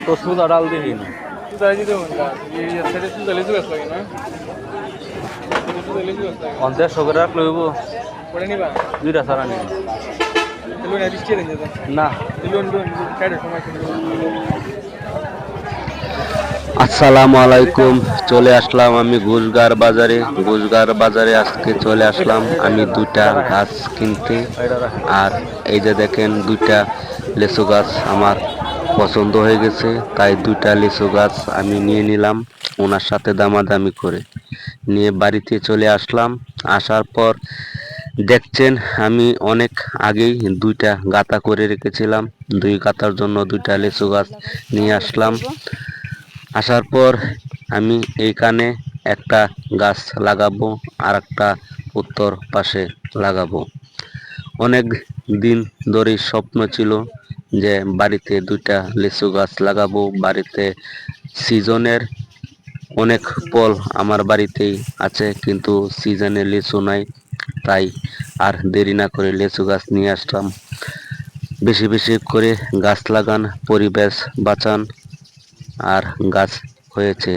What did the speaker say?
তো সুদা ডাল দিবি না সুদা দিতে মনটা এই সাইডে সুদা লেজু গাছ লাগে না সুদা লেজু গাছ লাগে 150 করে রাখ লইব পড়ে নিবা দুইটা সারা নিবি এলো না বৃষ্টি রেঞ্জ দাও না এলো কাইডে সময় কিনবো আসসালামু আলাইকুম। চলে আসলাম আমি ঘুষগার বাজারে আজকে চলে আসলাম আমি দুইটা গাছ কিনতে। এটা রাখ আর এই যে দেখেন দুইটা লিচু গাছ আমার পছন্দ হয়ে গেছে, তাই দুইটা লিচু গাছ আমি নিয়ে নিলাম ওনার সাথে দামাদামি করে। নিয়ে বাড়িতে চলে আসলাম। আসার পর দেখছেন আমি অনেক আগেই দুইটা গাঁথা করে রেখেছিলাম, দুই গাঁথার জন্য দুইটা লিচু গাছ নিয়ে আসলাম। আসার পর আমি এইখানে একটা গাছ লাগাবো আর একটা উত্তর পাশে লাগাবো। অনেক দিন ধরেই স্বপ্ন ছিল যে বাড়িতে দুইটা লিচু গাছ লাগাবো। বাড়িতে সিজনের অনেক ফল আমার বাড়িতেই আছে, কিন্তু সিজনে লিচু নাই, তাই আর দেরি না করে লিচু গাছ নিয়ে আসলাম। বেশি বেশি করে গাছ লাগান, পরিবেশ বাঁচান। আর গাছ হয়েছে